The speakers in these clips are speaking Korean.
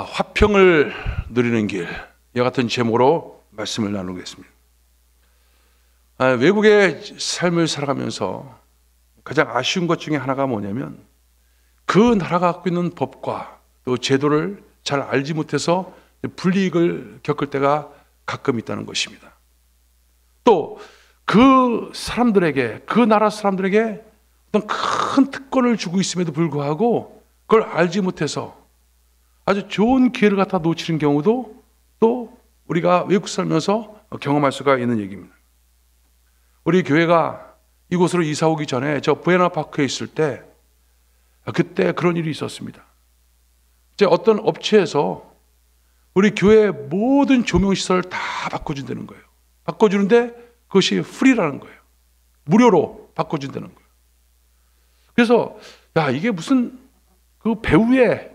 화평을 누리는 길, 이와 같은 제목으로 말씀을 나누겠습니다. 외국의 삶을 살아가면서 가장 아쉬운 것 중에 하나가 뭐냐면 그 나라가 갖고 있는 법과 또 제도를 잘 알지 못해서 불이익을 겪을 때가 가끔 있다는 것입니다. 또 그 사람들에게, 그 나라 사람들에게 어떤 큰 특권을 주고 있음에도 불구하고 그걸 알지 못해서 아주 좋은 기회를 갖다 놓치는 경우도 또 우리가 외국 살면서 경험할 수가 있는 얘기입니다. 우리 교회가 이곳으로 이사 오기 전에 저 부에나파크에 있을 때 그때 그런 일이 있었습니다. 이제 어떤 업체에서 우리 교회의 모든 조명시설을 다 바꿔준다는 거예요. 바꿔주는데 그것이 프리라는 거예요. 무료로 바꿔준다는 거예요. 그래서 이게 무슨 그 배후에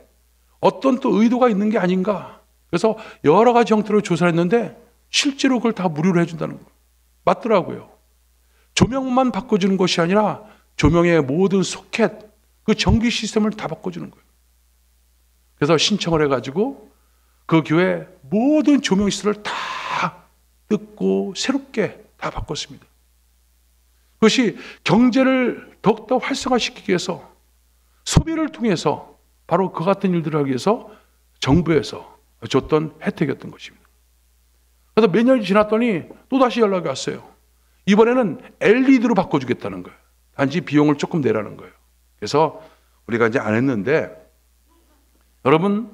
어떤 또 의도가 있는 게 아닌가. 그래서 여러 가지 형태로 조사를 했는데 실제로 그걸 다 무료로 해준다는 거예요. 맞더라고요. 조명만 바꿔주는 것이 아니라 조명의 모든 소켓, 그 전기 시스템을 다 바꿔주는 거예요. 그래서 신청을 해가지고 그 교회 모든 조명 시설을 다 뜯고 새롭게 다 바꿨습니다. 그것이 경제를 더욱더 활성화시키기 위해서 소비를 통해서 바로 그 같은 일들을 하기 위해서 정부에서 줬던 혜택이었던 것입니다. 그래서 몇 년이 지났더니 또다시 연락이 왔어요. 이번에는 LED로 바꿔주겠다는 거예요. 단지 비용을 조금 내라는 거예요. 그래서 우리가 이제 안 했는데, 여러분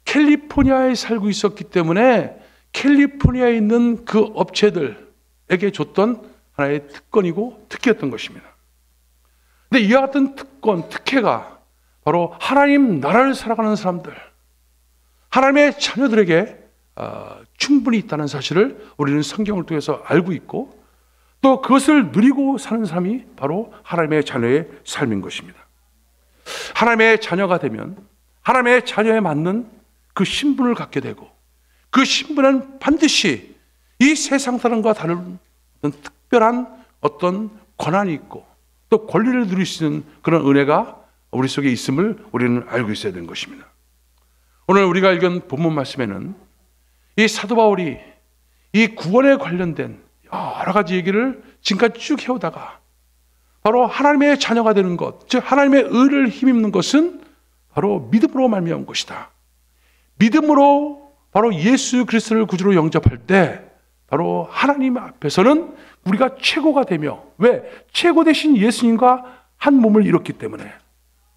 캘리포니아에 살고 있었기 때문에 캘리포니아에 있는 그 업체들에게 줬던 하나의 특권이고 특혜였던 것입니다. 근데 이와 같은 특권, 특혜가 바로 하나님 나라를 살아가는 사람들, 하나님의 자녀들에게 충분히 있다는 사실을 우리는 성경을 통해서 알고 있고, 또 그것을 누리고 사는 사람이 바로 하나님의 자녀의 삶인 것입니다. 하나님의 자녀가 되면 하나님의 자녀에 맞는 그 신분을 갖게 되고, 그 신분은 반드시 이 세상 사람과 다른 어떤 특별한 어떤 권한이 있고 또 권리를 누릴 수 있는 그런 은혜가 우리 속에 있음을 우리는 알고 있어야 되는 것입니다. 오늘 우리가 읽은 본문 말씀에는 이 사도 바울이 이 구원에 관련된 여러 가지 얘기를 지금까지 쭉 해오다가 바로 하나님의 자녀가 되는 것, 즉 하나님의 의를 힘입는 것은 바로 믿음으로 말미암은 것이다. 믿음으로 바로 예수 그리스도를 구주로 영접할 때 바로 하나님 앞에서는 우리가 최고가 되며, 왜? 최고 되신 예수님과 한 몸을 이뤘기 때문에,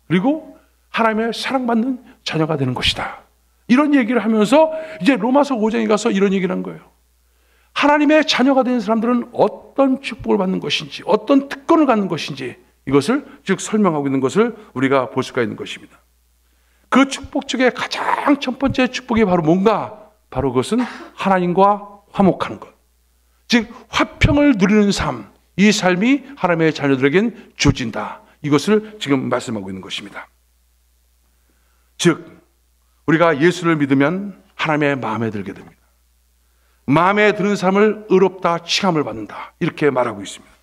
그리고 하나님의 사랑받는 자녀가 되는 것이다. 이런 얘기를 하면서 이제 로마서 5장에 가서 이런 얘기를 한 거예요. 하나님의 자녀가 된 사람들은 어떤 축복을 받는 것인지, 어떤 특권을 갖는 것인지, 이것을 즉 설명하고 있는 것을 우리가 볼 수가 있는 것입니다. 그 축복 중에 가장 첫 번째 축복이 바로 뭔가? 바로 그것은 하나님과 화목하는 것, 즉 화평을 누리는 삶, 이 삶이 하나님의 자녀들에겐 주어진다. 이것을 지금 말씀하고 있는 것입니다. 즉 우리가 예수를 믿으면 하나님의 마음에 들게 됩니다. 마음에 드는 사람을 의롭다 칭함을 받는다, 이렇게 말하고 있습니다.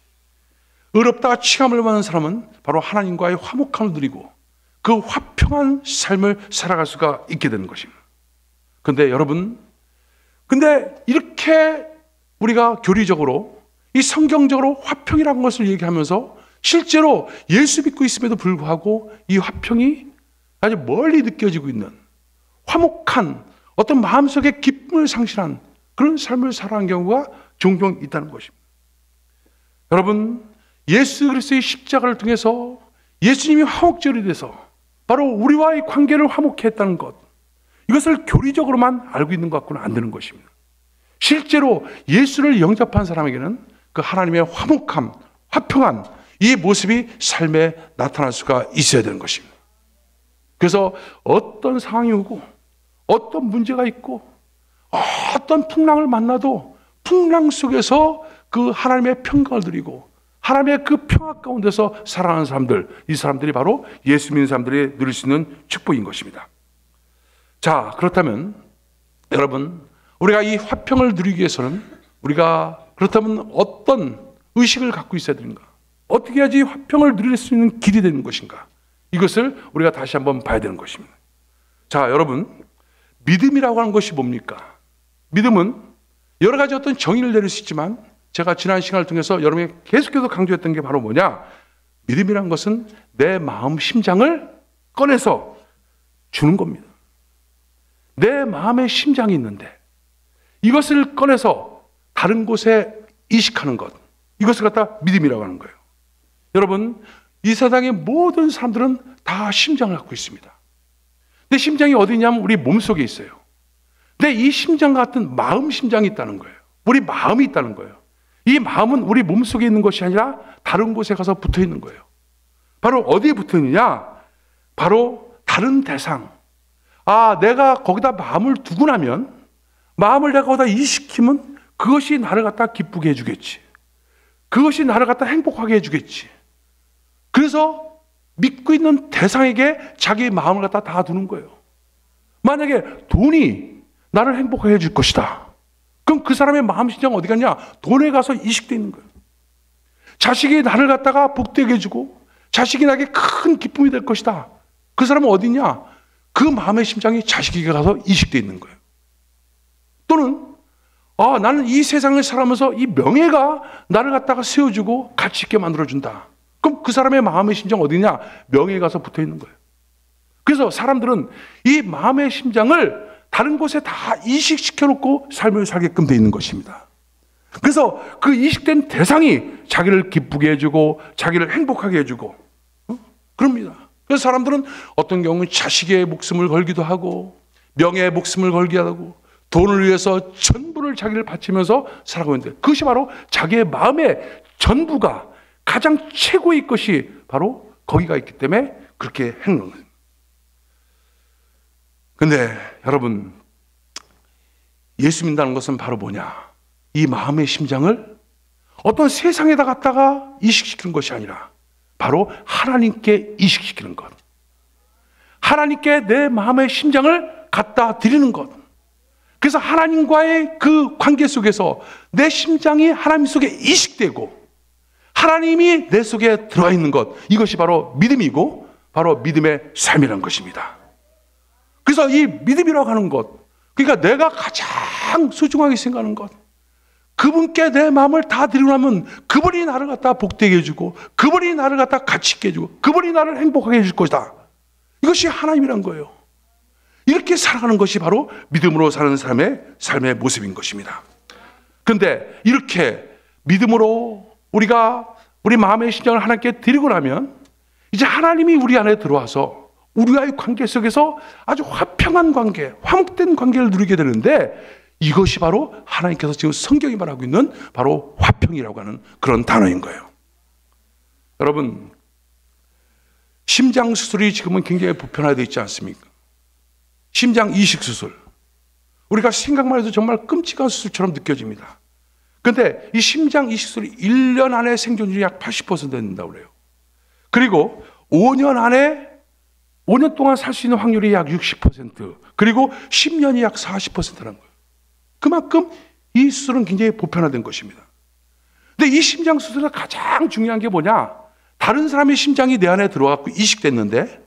의롭다 칭함을 받는 사람은 바로 하나님과의 화목함을 누리고 그 화평한 삶을 살아갈 수가 있게 되는 것입니다. 그런데 여러분, 근데 이렇게 우리가 교리적으로 이 성경적으로 화평이라는 것을 얘기하면서 실제로 예수 믿고 있음에도 불구하고 이 화평이 아주 멀리 느껴지고 있는 화목한 어떤 마음속에 기쁨을 상실한 그런 삶을 살아가는 경우가 종종 있다는 것입니다. 여러분, 예수 그리스도의 십자가를 통해서 예수님이 화목제물이 돼서 바로 우리와의 관계를 화목케 했다는 것, 이것을 교리적으로만 알고 있는 것 갖고는 안 되는 것입니다. 실제로 예수를 영접한 사람에게는 그 하나님의 화목함, 화평한 이 모습이 삶에 나타날 수가 있어야 되는 것입니다. 그래서 어떤 상황이 오고 어떤 문제가 있고 어떤 풍랑을 만나도 풍랑 속에서 그 하나님의 평강을 누리고 하나님의 그 평화 가운데서 살아가는 사람들, 이 사람들이 바로 예수 믿는 사람들이 누릴 수 있는 축복인 것입니다. 자, 그렇다면 여러분, 우리가 이 화평을 누리기 위해서는 우리가 그렇다면 어떤 의식을 갖고 있어야 되는가? 어떻게 해야지 화평을 누릴 수 있는 길이 되는 것인가? 이것을 우리가 다시 한번 봐야 되는 것입니다. 자, 여러분, 믿음이라고 하는 것이 뭡니까? 믿음은 여러 가지 어떤 정의를 내릴 수 있지만 제가 지난 시간을 통해서 여러분에게 계속해서 강조했던 게 바로 뭐냐? 믿음이란 것은 내 마음 심장을 꺼내서 주는 겁니다. 내 마음의 심장이 있는데 이것을 꺼내서 다른 곳에 이식하는 것, 이것을 갖다 믿음이라고 하는 거예요. 여러분, 이 세상의 모든 사람들은 다 심장을 갖고 있습니다. 내 심장이 어디 있냐면 우리 몸속에 있어요. 근데 이 심장 같은 마음 심장이 있다는 거예요. 우리 마음이 있다는 거예요. 이 마음은 우리 몸속에 있는 것이 아니라 다른 곳에 가서 붙어 있는 거예요. 바로 어디에 붙어 있느냐? 바로 다른 대상. 내가 거기다 마음을 두고 나면, 마음을 내가 거기다 이식시키면 그것이 나를 갖다 기쁘게 해주겠지. 그것이 나를 갖다 행복하게 해주겠지. 그래서 믿고 있는 대상에게 자기의 마음을 갖다 다 두는 거예요. 만약에 돈이 나를 행복하게 해줄 것이다. 그럼 그 사람의 마음 심장 어디 갔냐? 돈에 가서 이식되어 있는 거예요. 자식이 나를 갖다가 복되게 해주고 자식이 나에게 큰 기쁨이 될 것이다. 그 사람은 어디 있냐? 그 마음의 심장이 자식에게 가서 이식되어 있는 거예요. 또는 나는 이 세상을 살아가면서 이 명예가 나를 갖다가 세워주고 가치 있게 만들어준다. 그럼 그 사람의 마음의 심장 어디냐? 명예에 가서 붙어 있는 거예요. 그래서 사람들은 이 마음의 심장을 다른 곳에 다 이식시켜 놓고 삶을 살게끔 되어 있는 것입니다. 그래서 그 이식된 대상이 자기를 기쁘게 해주고 자기를 행복하게 해주고 그럽니다. 그래서 사람들은 어떤 경우는 자식의 목숨을 걸기도 하고 명예의 목숨을 걸기도 하고 돈을 위해서 전부를 자기를 바치면서 살아가고 있는데 그것이 바로 자기의 마음의 전부가 가장 최고의 것이 바로 거기가 있기 때문에 그렇게 행동하는 거예요. 근데 여러분, 예수 믿는다는 것은 바로 뭐냐? 이 마음의 심장을 어떤 세상에다 갖다가 이식시키는 것이 아니라 바로 하나님께 이식시키는 것. 하나님께 내 마음의 심장을 갖다 드리는 것. 그래서 하나님과의 그 관계 속에서 내 심장이 하나님 속에 이식되고 하나님이 내 속에 들어와 있는 것, 이것이 바로 믿음이고 바로 믿음의 삶이라는 것입니다. 그래서 이 믿음이라고 하는 것, 그러니까 내가 가장 소중하게 생각하는 것, 그분께 내 마음을 다 드리고 나면 그분이 나를 갖다 복되게 해주고 그분이 나를 갖다 가치 있게 해주고 그분이 나를 행복하게 해줄 것이다. 이것이 하나님이란 거예요. 이렇게 살아가는 것이 바로 믿음으로 사는 사람의 삶의 모습인 것입니다. 그런데 이렇게 믿음으로 우리가 우리 마음의 심장을 하나님께 드리고 나면 이제 하나님이 우리 안에 들어와서 우리와의 관계 속에서 아주 화평한 관계, 화목된 관계를 누리게 되는데 이것이 바로 하나님께서 지금 성경이 말하고 있는 바로 화평이라고 하는 그런 단어인 거예요. 여러분, 심장 수술이 지금은 굉장히 보편화되어 있지 않습니까? 심장 이식 수술. 우리가 생각만 해도 정말 끔찍한 수술처럼 느껴집니다. 그런데 이 심장 이식 수술이 1년 안에 생존율이 약 80% 된다고 그래요. 그리고 5년 동안 살 수 있는 확률이 약 60%, 그리고 10년이 약 40%라는 거예요. 그만큼 이 수술은 굉장히 보편화된 것입니다. 근데 이 심장 수술의 가장 중요한 게 뭐냐? 다른 사람의 심장이 내 안에 들어와서 이식됐는데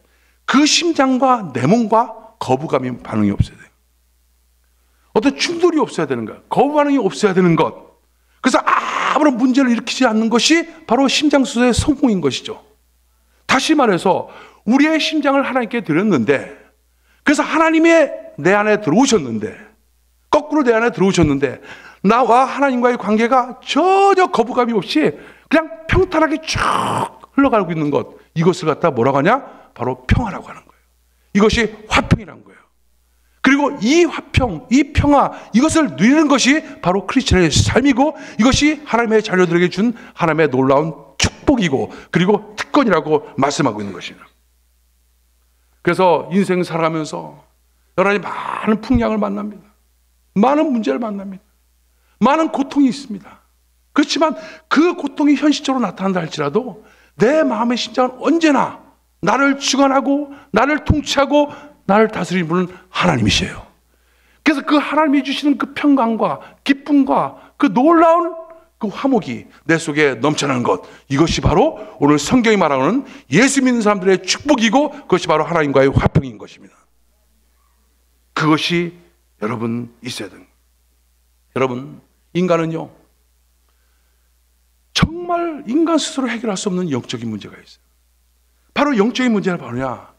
그 심장과 내 몸과 거부감이 반응이 없어야 돼요. 어떤 충돌이 없어야 되는 거야. 거부 반응이 없어야 되는 것. 그래서 아무런 문제를 일으키지 않는 것이 바로 심장 수술의 성공인 것이죠. 다시 말해서 우리의 심장을 하나님께 드렸는데, 그래서 하나님이 내 안에 들어오셨는데, 거꾸로 내 안에 들어오셨는데 나와 하나님과의 관계가 전혀 거부감이 없이 그냥 평탄하게 쭉 흘러가고 있는 것, 이것을 갖다 뭐라고 하냐? 바로 평화라고 하는 거예요. 이것이 화평이라는 거예요. 그리고 이 화평, 이 평화, 이것을 누리는 것이 바로 크리스천의 삶이고 이것이 하나님의 자녀들에게 준 하나님의 놀라운 축복이고 그리고 특권이라고 말씀하고 있는 것입니다. 그래서 인생 살아가면서 여러 가지 많은 풍랑을 만납니다. 많은 문제를 만납니다. 많은 고통이 있습니다. 그렇지만 그 고통이 현실적으로 나타난다 할지라도 내 마음의 심장은 언제나 나를 주관하고 나를 통치하고 나를 다스리는 분은 하나님이세요. 그래서 그 하나님이 주시는 그 평강과 기쁨과 그 놀라운 그 화목이 내 속에 넘쳐나는 것, 이것이 바로 오늘 성경이 말하는 예수 믿는 사람들의 축복이고 그것이 바로 하나님과의 화평인 것입니다. 그것이 여러분 있어야 됩니다. 여러분, 인간은요, 정말 인간 스스로 해결할 수 없는 영적인 문제가 있어요. 바로 영적인 문제는 뭐냐?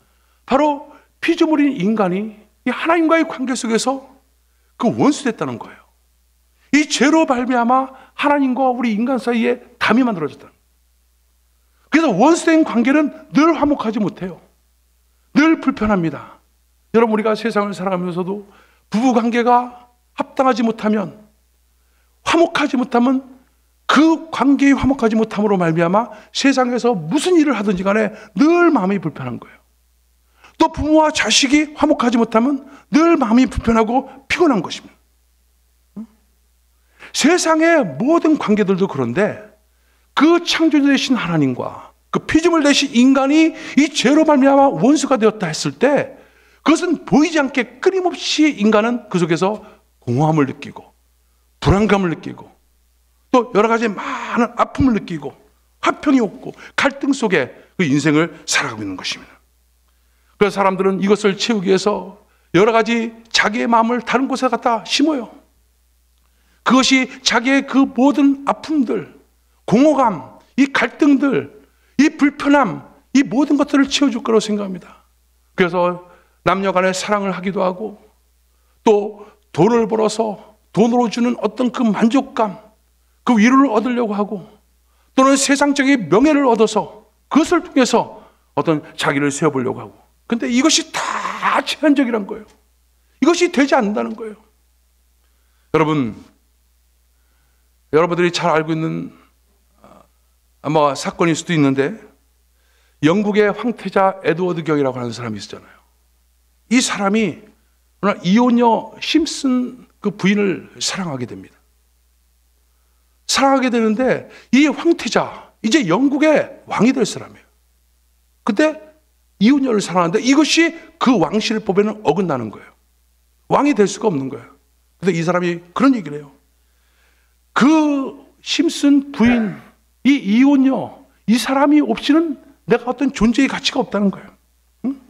바로 피조물인 인간이 이 하나님과의 관계 속에서 그 원수됐다는 거예요. 이 죄로 발미암아 하나님과 우리 인간 사이에 담이 만들어졌다는 거예요. 그래서 원수된 관계는 늘 화목하지 못해요. 늘 불편합니다. 여러분, 우리가 세상을 살아가면서도 부부 관계가 합당하지 못하면, 화목하지 못하면 그 관계에 화목하지 못함으로 말미암아 세상에서 무슨 일을 하든지 간에 늘 마음이 불편한 거예요. 또 부모와 자식이 화목하지 못하면 늘 마음이 불편하고 피곤한 것입니다. 세상의 모든 관계들도 그런데 그 창조주 되신 하나님과 그 피조물 되신 인간이 이 죄로 말미암아 원수가 되었다 했을 때, 그것은 보이지 않게 끊임없이 인간은 그 속에서 공허함을 느끼고 불안감을 느끼고 또 여러 가지 많은 아픔을 느끼고 화평이 없고 갈등 속에 그 인생을 살아가고 있는 것입니다. 그래서 사람들은 이것을 채우기 위해서 여러 가지 자기의 마음을 다른 곳에 갖다 심어요. 그것이 자기의 그 모든 아픔들, 공허감, 이 갈등들, 이 불편함, 이 모든 것들을 채워줄 거라고 생각합니다. 그래서 남녀 간에 사랑을 하기도 하고 또 돈을 벌어서 돈으로 주는 어떤 그 만족감, 그 위로를 얻으려고 하고 또는 세상적인 명예를 얻어서 그것을 통해서 어떤 자기를 세워보려고 하고, 근데 이것이 다 제한적이란 거예요. 이것이 되지 않는다는 거예요. 여러분들이 잘 알고 있는 아마 사건일 수도 있는데, 영국의 황태자 에드워드 경이라고 하는 사람이 있었잖아요. 이 사람이 이혼녀 심슨 그 부인을 사랑하게 됩니다. 사랑하게 되는데 이 황태자, 이제 영국의 왕이 될 사람이에요. 근데 이혼녀를 사랑하는데 이것이 그 왕실법에는 어긋나는 거예요. 왕이 될 수가 없는 거예요. 근데 이 사람이 그런 얘기를 해요. 그 심슨 부인, 이 이혼녀, 이 사람이 없이는 내가 어떤 존재의 가치가 없다는 거예요. 응?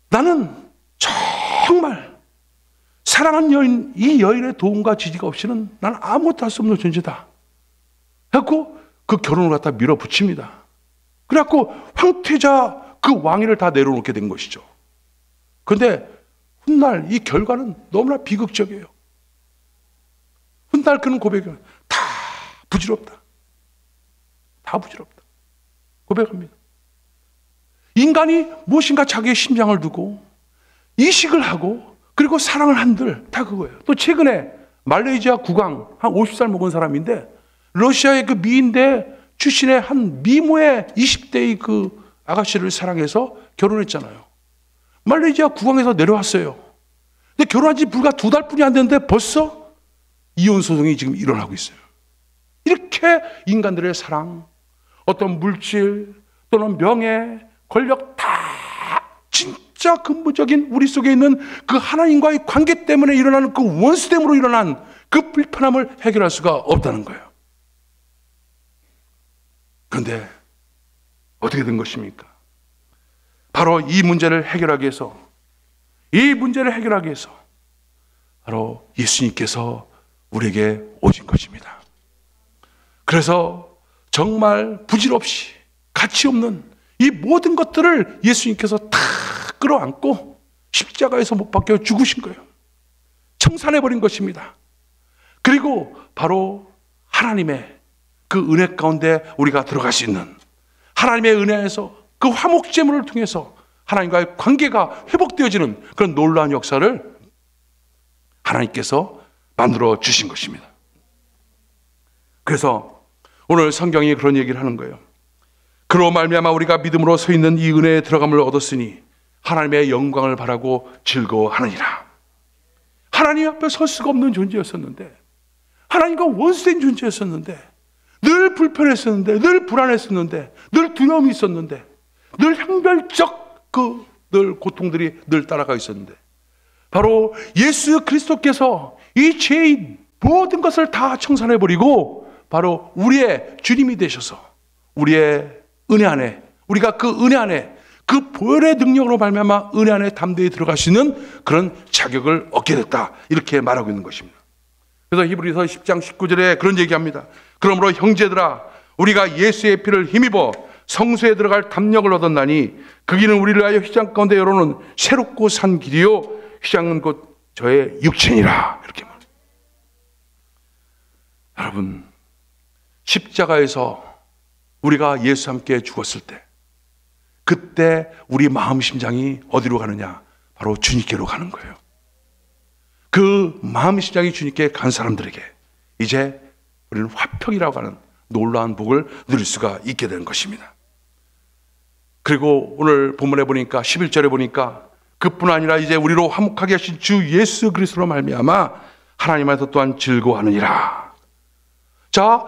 나는 정말 사랑한 여인, 이 여인의 도움과 지지가 없이는 나는 아무것도 할 수 없는 존재다. 그래갖고 그 결혼을 갖다 밀어붙입니다. 그래갖고 황태자 그 왕위를 다 내려놓게 된 것이죠. 그런데 훗날 이 결과는 너무나 비극적이에요. 훗날 그는 고백을 다 부질없다. 다 부질없다. 고백합니다. 인간이 무엇인가 자기의 심장을 두고 이식을 하고 그리고 사랑을 한들 다 그거예요. 또 최근에 말레이시아 국왕 한 50살 먹은 사람인데 러시아의 그 미인대 출신의 한 미모의 20대의 그 아가씨를 사랑해서 결혼했잖아요. 말레이시아 국왕에서 내려왔어요. 근데 결혼한 지 불과 2달뿐이 안 됐는데 벌써 이혼 소송이 지금 일어나고 있어요. 이렇게 인간들의 사랑, 어떤 물질 또는 명예, 권력 다 진짜 근본적인 우리 속에 있는 그 하나님과의 관계 때문에 일어나는 그 원수됨으로 일어난 그 불편함을 해결할 수가 없다는 거예요. 그런데 어떻게 된 것입니까? 바로 이 문제를 해결하기 위해서, 바로 예수님께서 우리에게 오신 것입니다. 그래서 정말 부질없이 가치 없는 이 모든 것들을 예수님께서 다 끌어안고 십자가에서 못 박혀 죽으신 거예요. 청산해버린 것입니다. 그리고 바로 하나님의 그 은혜 가운데 우리가 들어갈 수 있는, 하나님의 은혜에서 그 화목제물을 통해서 하나님과의 관계가 회복되어지는 그런 놀라운 역사를 하나님께서 만들어 주신 것입니다. 그래서 오늘 성경이 그런 얘기를 하는 거예요. 그로 말미암아 우리가 믿음으로 서 있는 이 은혜에 들어감을 얻었으니 하나님의 영광을 바라고 즐거워하느니라. 하나님 앞에 설 수가 없는 존재였었는데, 하나님과 원수된 존재였었는데, 늘 불편했었는데, 늘 불안했었는데, 늘 두려움이 있었는데, 늘 형별적 늘 고통들이 늘 따라가 있었는데, 바로 예수 그리스도께서 이 죄의 모든 것을 다 청산해버리고 바로 우리의 주님이 되셔서 우리의 은혜 안에, 우리가 그 은혜 안에 그 보혈의 능력으로 말미암아 은혜 안에 담대히 들어갈 수 있는 그런 자격을 얻게 됐다. 이렇게 말하고 있는 것입니다. 그래서 히브리서 10장 19절에 그런 얘기합니다. 그러므로 형제들아, 우리가 예수의 피를 힘입어 성소에 들어갈 담력을 얻었나니 그 길은 우리를 하여 휘장 가운데 열어놓은 새롭고 산 길이요 휘장은 곧 저의 육체니라. 이렇게 말합니다. 여러분, 십자가에서 우리가 예수와 함께 죽었을 때, 그때 우리 마음 심장이 어디로 가느냐? 바로 주님께로 가는 거예요. 그 마음 심장이 주님께 간 사람들에게 이제 우리는 화평이라고 하는 놀라운 복을 누릴 수가 있게 되는 것입니다. 그리고 오늘 본문에 보니까 11절에 보니까 그뿐 아니라 이제 우리로 화목하게 하신 주 예수 그리스도로 말미암아 하나님 안에서 또한 즐거워하느니라. 자,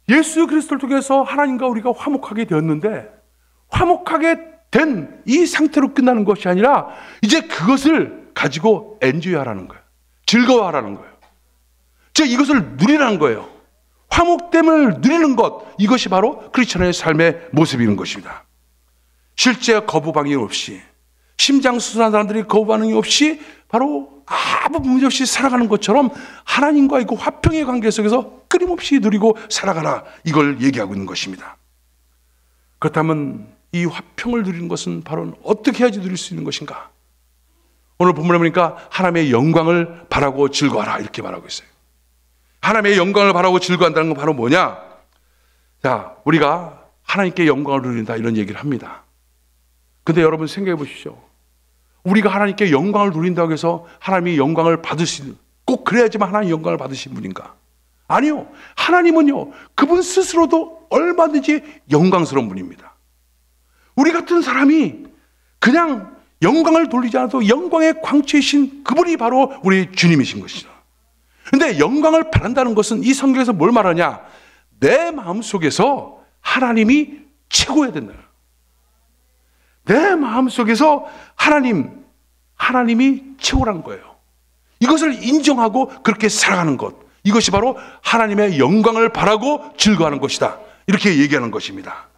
예수 그리스도를 통해서 하나님과 우리가 화목하게 되었는데, 화목하게 된 이 상태로 끝나는 것이 아니라 이제 그것을 가지고 엔조이하라는 거예요. 즐거워하라는 거예요. 즉 이것을 누리라는 거예요. 화목됨을 누리는 것, 이것이 바로 크리스천의 삶의 모습인 것입니다. 실제 거부 반응이 없이, 심장 수술한 사람들이 거부 반응이 없이 바로 아무 문제 없이 살아가는 것처럼 하나님과의 그 화평의 관계 속에서 끊임없이 누리고 살아가라, 이걸 얘기하고 있는 것입니다. 그렇다면 이 화평을 누리는 것은 바로 어떻게 해야지 누릴 수 있는 것인가? 오늘 본문에 보니까 하나님의 영광을 바라고 즐거워하라, 이렇게 말하고 있어요. 하나님의 영광을 바라고 즐거워한다는 건 바로 뭐냐? 자, 우리가 하나님께 영광을 누린다, 이런 얘기를 합니다. 근데 여러분 생각해 보십시오. 우리가 하나님께 영광을 누린다고 해서 하나님이 영광을 받으시는, 꼭 그래야지만 하나님 영광을 받으신 분인가? 아니요. 하나님은요, 그분 스스로도 얼마든지 영광스러운 분입니다. 우리 같은 사람이 그냥 영광을 돌리지 않아도 영광의 광채이신 그분이 바로 우리 주님이신 것이죠. 근데 영광을 바란다는 것은 이 성경에서 뭘 말하냐? 내 마음속에서 하나님이 최고해야 된다. 내 마음속에서 하나님이 최고란 거예요. 이것을 인정하고 그렇게 살아가는 것, 이것이 바로 하나님의 영광을 바라고 즐거워하는 것이다, 이렇게 얘기하는 것입니다.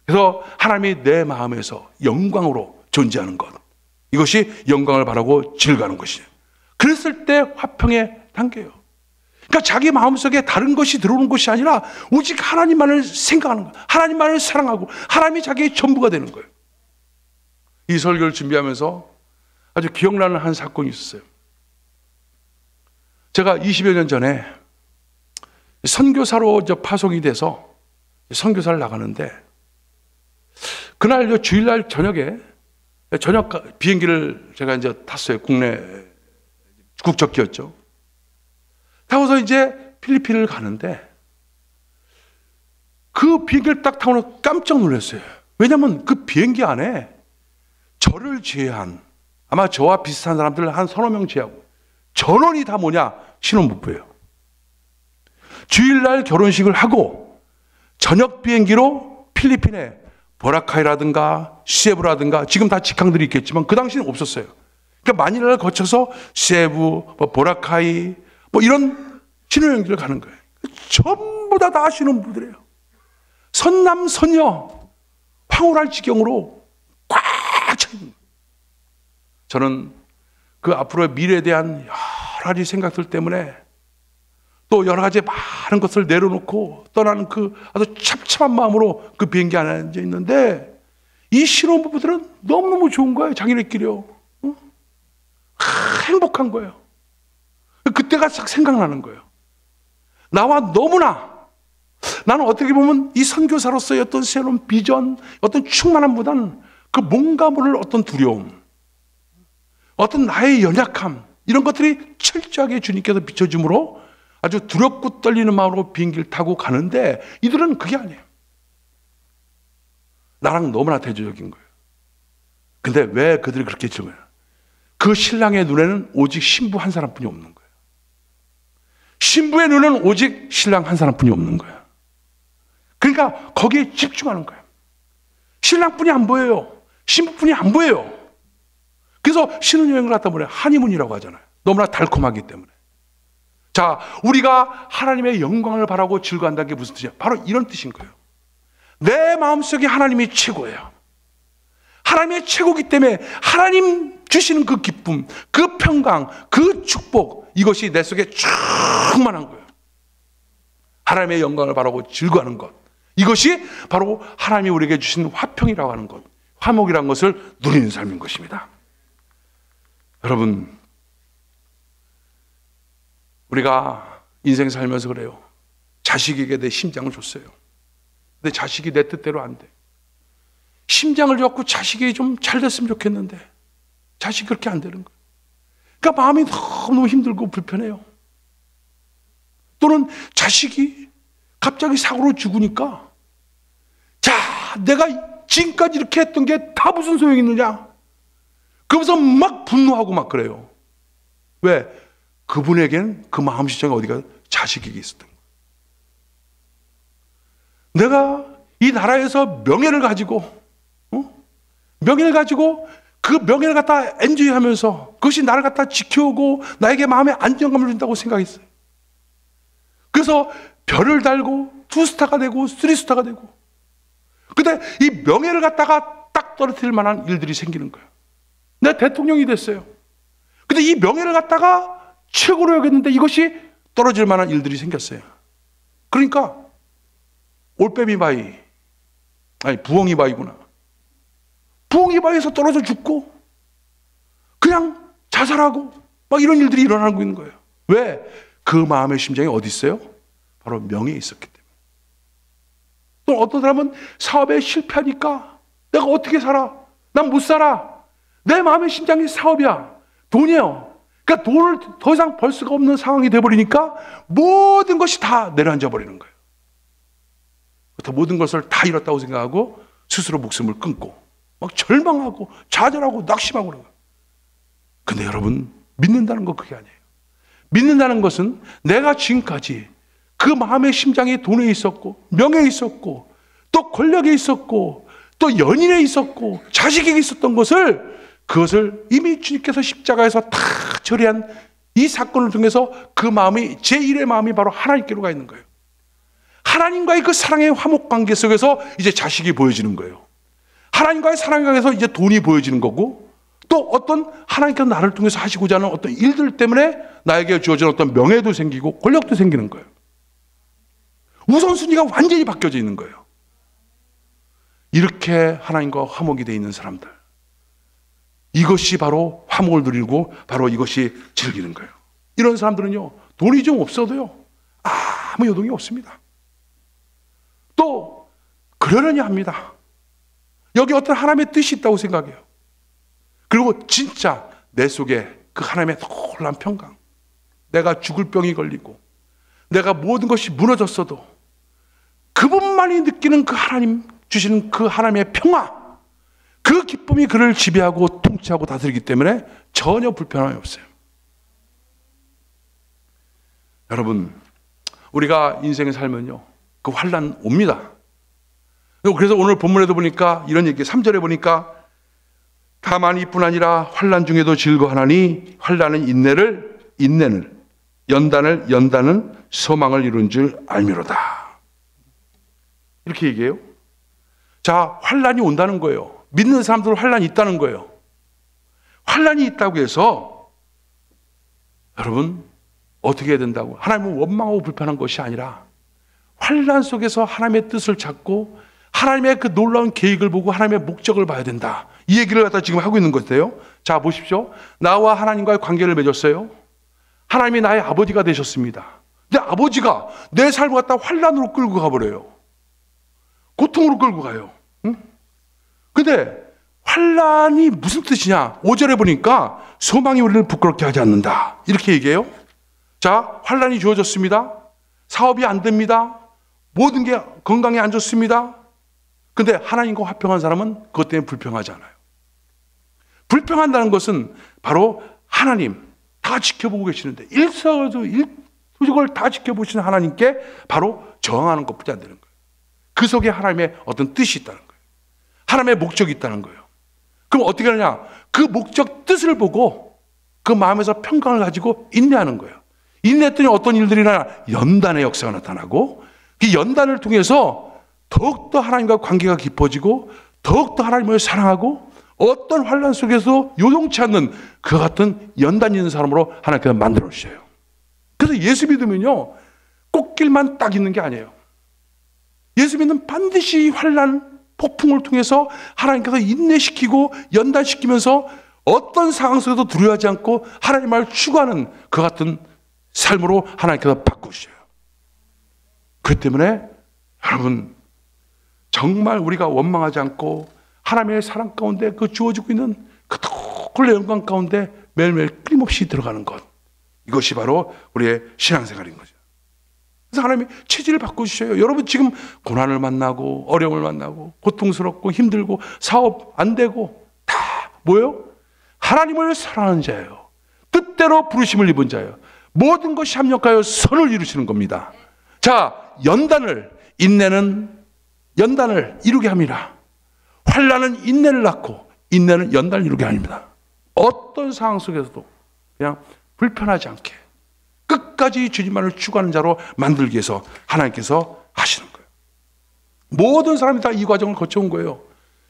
그래서 하나님이 내 마음에서 영광으로 존재하는 것, 이것이 영광을 바라고 즐거워하는 것이에요. 그랬을 때 화평의 단계예요. 그러니까 자기 마음속에 다른 것이 들어오는 것이 아니라 오직 하나님만을 생각하는 거예요. 하나님만을 사랑하고 하나님이 자기의 전부가 되는 거예요. 이 설교를 준비하면서 아주 기억나는 한 사건이 있었어요. 제가 20여 년 전에 선교사로 파송이 돼서 선교사를 나가는데, 그날 주일날 저녁에 저녁 비행기를 제가 이제 탔어요. 국내 국적기였죠. 타고서 이제 필리핀을 가는데 그 비행기를 딱 타고 깜짝 놀랐어요. 왜냐하면 그 비행기 안에 저를 제외한, 아마 저와 비슷한 사람들 한 서너 명 제외하고 전원이 다 뭐냐? 신혼부부예요. 주일날 결혼식을 하고 저녁 비행기로 필리핀에 보라카이라든가 세부라든가, 지금 다 직항들이 있겠지만 그 당시는 없었어요. 그러니까 마닐라를 거쳐서 세부, 보라카이 이런 신혼여행지를 가는 거예요. 전부 다 신혼부부들이에요. 선남선녀, 황홀할 지경으로 꽉 차 있는 거예요. 저는 그 앞으로의 미래에 대한 여러 가지 생각들 때문에 또 여러 가지 많은 것을 내려놓고 떠나는 그 아주 참참한 마음으로 그 비행기 안에 앉아 있는데, 이 신혼부부들은 너무너무 좋은 거예요. 자기네끼리요. 응? 행복한 거예요. 그때가 싹 생각나는 거예요. 나와 너무나, 나는 어떻게 보면 이 선교사로서의 어떤 새로운 비전, 어떤 충만함보다는 그 뭔가 모를 어떤 두려움, 어떤 나의 연약함, 이런 것들이 철저하게 주님께서 비춰줌으로 아주 두렵고 떨리는 마음으로 비행기를 타고 가는데, 이들은 그게 아니에요. 나랑 너무나 대조적인 거예요. 근데 왜 그들이 그렇게 즐거워요? 그 신랑의 눈에는 오직 신부 한 사람뿐이 없는 거예요. 신부의 눈에는 오직 신랑 한 사람뿐이 없는 거예요. 그러니까 거기에 집중하는 거예요. 신랑뿐이 안 보여요. 신부뿐이 안 보여요. 그래서 신혼여행을 갔다 보면 하니문이라고 하잖아요. 너무나 달콤하기 때문에. 자, 우리가 하나님의 영광을 바라고 즐거워한다는 게 무슨 뜻이야? 바로 이런 뜻인 거예요. 내 마음속에 하나님이 최고예요. 하나님의 최고기 때문에 하나님 주시는 그 기쁨, 그 평강, 그 축복, 이것이 내 속에 충만한 거예요. 하나님의 영광을 바라고 즐거워하는 것, 이것이 바로 하나님이 우리에게 주신 화평이라고 하는 것, 화목이라는 것을 누리는 삶인 것입니다. 여러분, 우리가 인생 살면서 그래요. 자식에게 내 심장을 줬어요. 근데 자식이 내 뜻대로 안 돼. 심장을 줬고 자식이 좀 잘 됐으면 좋겠는데 자식이 그렇게 안 되는 거예요. 그러니까 마음이 너무 힘들고 불편해요. 또는 자식이 갑자기 사고로 죽으니까, 자, 내가 지금까지 이렇게 했던 게 다 무슨 소용이 있느냐? 그러면서 막 분노하고 막 그래요. 왜? 그분에겐 그 마음 시장이 어디가? 자식에게 있었던 거예요. 내가 이 나라에서 명예를 가지고, 명예를 가지고 그 명예를 갖다 엔조이하면서 그것이 나를 갖다 지켜오고 나에게 마음의 안정감을 준다고 생각했어요. 그래서 별을 달고 2스타가 되고 3스타가 되고, 근데 이 명예를 갖다가 딱 떨어뜨릴 만한 일들이 생기는 거예요. 내가 대통령이 됐어요. 근데 이 명예를 갖다가 최고로 여겼는데 이것이 떨어질 만한 일들이 생겼어요. 그러니까 올빼미 바위, 아니 부엉이 바위구나. 부엉이 바위에서 떨어져 죽고 그냥 자살하고 막 이런 일들이 일어나고 있는 거예요. 왜? 그 마음의 심장이 어디 있어요? 바로 명예에 있었기 때문에. 또 어떤 사람은 사업에 실패하니까 내가 어떻게 살아? 난 못 살아. 내 마음의 심장이 사업이야. 돈이에요. 그러니까 돈을 더 이상 벌 수가 없는 상황이 돼버리니까 모든 것이 다 내려앉아 버리는 거예요. 모든 것을 다 잃었다고 생각하고 스스로 목숨을 끊고 막 절망하고 좌절하고 낙심하고 그런 거예요. 근데 여러분, 믿는다는 거 그게 아니에요. 믿는다는 것은 내가 지금까지 그 마음의 심장이 돈에 있었고 명예에 있었고 또 권력에 있었고 또 연인에 있었고 자식에게 있었던 그것을 이미 주님께서 십자가에서 다 처리한 이 사건을 통해서 그 마음이, 제1의 마음이 바로 하나님께로 가 있는 거예요. 하나님과의 그 사랑의 화목 관계 속에서 이제 자식이 보여지는 거예요. 하나님과의 사랑 관계에서 이제 돈이 보여지는 거고, 또 어떤 하나님께서 나를 통해서 하시고자 하는 어떤 일들 때문에 나에게 주어진 어떤 명예도 생기고 권력도 생기는 거예요. 우선순위가 완전히 바뀌어져 있는 거예요. 이렇게 하나님과 화목이 되어 있는 사람들, 이것이 바로 화목을 누리고 바로 이것이 즐기는 거예요. 이런 사람들은요, 돈이 좀 없어도요 아무 요동이 없습니다. 또 그러려니 합니다. 여기 어떤 하나님의 뜻이 있다고 생각해요. 그리고 진짜 내 속에 그 하나님의 놀라운 평강, 내가 죽을 병이 걸리고 내가 모든 것이 무너졌어도 그분만이 느끼는 그 하나님 주시는 그 하나님의 평화, 그 기쁨이 그를 지배하고 통치하고 다스리기 때문에 전혀 불편함이 없어요. 여러분, 우리가 인생을 살면요, 그 환난 옵니다. 그래서 오늘 본문에도 보니까 이런 얘기, 3절에 보니까 다만 이뿐 아니라 환난 중에도 즐거워하나니 환난은 인내를 연단은 소망을 이룬 줄 알미로다. 이렇게 얘기해요. 자, 환난이 온다는 거예요. 믿는 사람들은 환난이 있다는 거예요. 환난이 있다고 해서 여러분 어떻게 해야 된다고? 하나님은 원망하고 불편한 것이 아니라 환난 속에서 하나님의 뜻을 찾고 하나님의 그 놀라운 계획을 보고 하나님의 목적을 봐야 된다. 이 얘기를 갖다 지금 하고 있는 것이에요. 자, 보십시오. 나와 하나님과의 관계를 맺었어요. 하나님이 나의 아버지가 되셨습니다. 근데 아버지가 내 삶을 갖다 환난으로 끌고 가버려요. 고통으로 끌고 가요. 응? 근데 환난이 무슨 뜻이냐? 5절에 보니까 소망이 우리를 부끄럽게 하지 않는다. 이렇게 얘기해요. 자, 환난이 주어졌습니다. 사업이 안 됩니다. 모든 게 건강에 안 좋습니다. 근데 하나님과 화평한 사람은 그것 때문에 불평하지 않아요. 불평한다는 것은 바로 하나님 다 지켜보고 계시는데 일소적을 다 지켜보시는 하나님께 바로 저항하는 것뿐이 안 되는 거예요. 그 속에 하나님의 어떤 뜻이 있다는 거예요. 하나님의 목적이 있다는 거예요. 그럼 어떻게 하느냐? 그 목적 뜻을 보고 그 마음에서 평강을 가지고 인내하는 거예요. 인내했더니 어떤 일들이 일어나? 연단의 역사가 나타나고 그 연단을 통해서 더욱더 하나님과 관계가 깊어지고 더욱더 하나님을 사랑하고 어떤 환난 속에서 요동치 않는 그 같은 연단 있는 사람으로 하나님께서 만들어 주셔요. 그래서 예수 믿으면요, 꽃길만 딱 있는 게 아니에요. 예수 믿으면 반드시 환난, 폭풍을 통해서 하나님께서 인내시키고 연단시키면서 어떤 상황 속에도 두려워하지 않고 하나님을 추구하는 그 같은 삶으로 하나님께서 바꾸셔요. 그렇기 때문에 여러분, 정말 우리가 원망하지 않고 하나님의 사랑 가운데 그 주어지고 있는 그 놀라운 영광 가운데 매일매일 끊임없이 들어가는 것, 이것이 바로 우리의 신앙생활인 거죠. 그래서 하나님이 체질을 바꾸셔요. 여러분 지금 고난을 만나고 어려움을 만나고 고통스럽고 힘들고 사업 안 되고 다 뭐예요? 하나님을 사랑하는 자예요. 뜻대로 부르심을 입은 자예요. 모든 것이 합력하여 선을 이루시는 겁니다. 자, 인내는 연단을 이루게 합니다. 환난은 인내를 낳고 인내는 연단을 이루게 합니다. 어떤 상황 속에서도 그냥 불편하지 않게 끝까지 주님만을 추구하는 자로 만들기 위해서 하나님께서 하시는 거예요. 모든 사람이 다 이 과정을 거쳐온 거예요.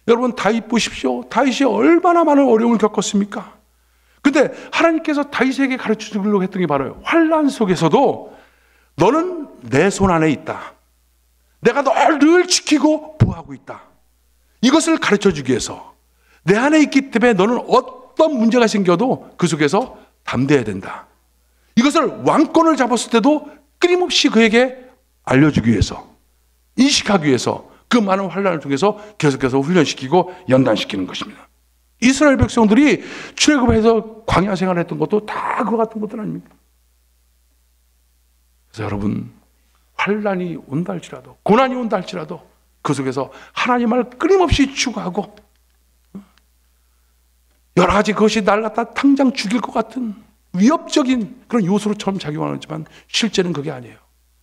여러분 다윗 보십시오. 다윗이 얼마나 많은 어려움을 겪었습니까? 근데 하나님께서 다윗에게 가르쳐 주려고 했던 게 바로 환난 속에서도 너는 내 손 안에 있다. 내가 널 늘 지키고 보호하고 있다. 이것을 가르쳐 주기 위해서 내 안에 있기 때문에 너는 어떤 문제가 생겨도 그 속에서 담대해야 된다. 이것을 왕권을 잡았을 때도 끊임없이 그에게 알려주기 위해서, 인식하기 위해서 그 많은 환난을 통해서 계속해서 훈련시키고 연단시키는 것입니다. 이스라엘 백성들이 출애굽해서 광야 생활했던 것도 다 그와 같은 것들 아닙니까? 그래서 여러분, 환난이 온다 할지라도, 고난이 온다 할지라도 그 속에서 하나님을 끊임없이 추구하고, 여러 가지 그것이 날 갖다 당장 죽일 것 같은 위협적인 그런 요소로 처음 작용하지만 실제는 그게 아니에요.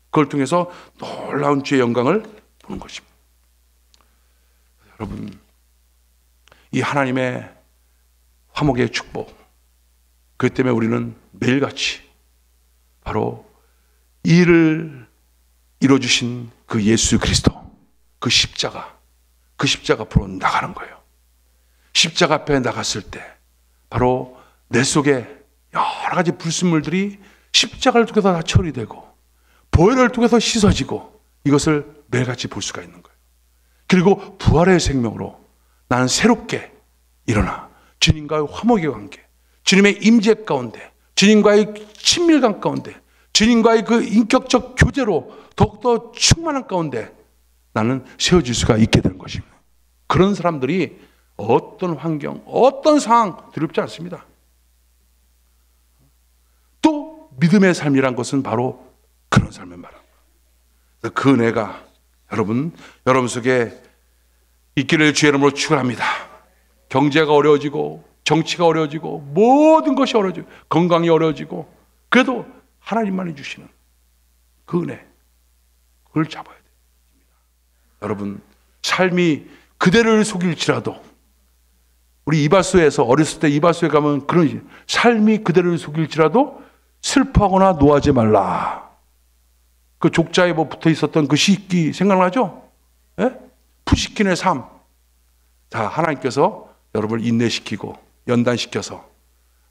그걸 통해서 놀라운 주의 영광을 보는 것입니다. 여러분, 이 하나님의 화목의 축복, 그것 때문에 우리는 매일같이 바로 이 일을 이루어주신 그 예수 그리스도, 그 십자가 앞으로 나가는 거예요. 십자가 앞에 나갔을 때 바로 내 속에 여러 가지 불순물들이 십자가를 통해서 다 처리되고 보혈을 통해서 씻어지고 이것을 매일같이 볼 수가 있는 거예요. 그리고 부활의 생명으로 나는 새롭게 일어나 주님과의 화목의 관계, 주님의 임재 가운데, 주님과의 친밀감 가운데, 주님과의 그 인격적 교제로 더욱더 충만한 가운데 나는 세워질 수가 있게 되는 것입니다. 그런 사람들이 어떤 환경, 어떤 상황 두렵지 않습니다. 또 믿음의 삶이란 것은 바로 그런 삶을 말합니다. 그 은혜가 여러분 속에 있기를 주의 이름으로 축원합니다. 경제가 어려워지고 정치가 어려워지고 모든 것이 어려워지고 건강이 어려워지고 그래도 하나님만이 주시는 그 은혜, 그걸 잡아야 됩니다. 여러분, 삶이 그대를 속일지라도, 우리 이발소에서 어렸을 때 이발소에 가면 그런, 삶이 그대를 속일지라도 슬퍼하거나 노하지 말라. 그 족자에 뭐 붙어 있었던 그 시기 생각나죠? 예? 푸시킨의 삶. 자, 하나님께서 여러분을 인내시키고 연단시켜서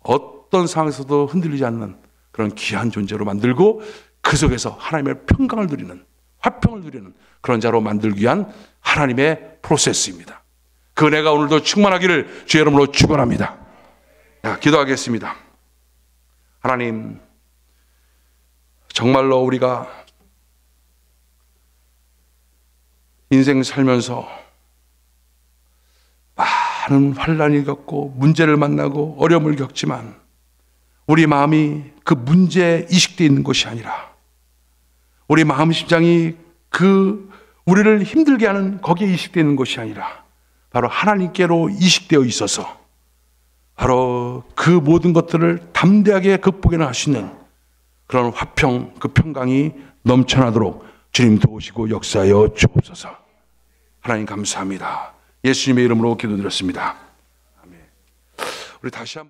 어떤 상황에서도 흔들리지 않는 그런 귀한 존재로 만들고 그 속에서 하나님의 평강을 누리는, 화평을 누리는 그런 자로 만들기 위한 하나님의 프로세스입니다. 그 은혜가 오늘도 충만하기를 주의 이름으로 축원합니다. 자, 기도하겠습니다. 하나님, 정말로 우리가 인생 살면서 많은 환난을 겪고 문제를 만나고 어려움을 겪지만 우리 마음이 그 문제에 이식되어 있는 것이 아니라 우리 마음 심장이 그 우리를 힘들게 하는 거기에 이식되어 있는 것이 아니라 바로 하나님께로 이식되어 있어서 바로 그 모든 것들을 담대하게 극복해 나갈 수 있는 그런 화평, 그 평강이 넘쳐나도록 주님 도우시고 역사하여 주옵소서. 하나님 감사합니다. 예수님의 이름으로 기도드렸습니다. 아멘. 우리 다시 한번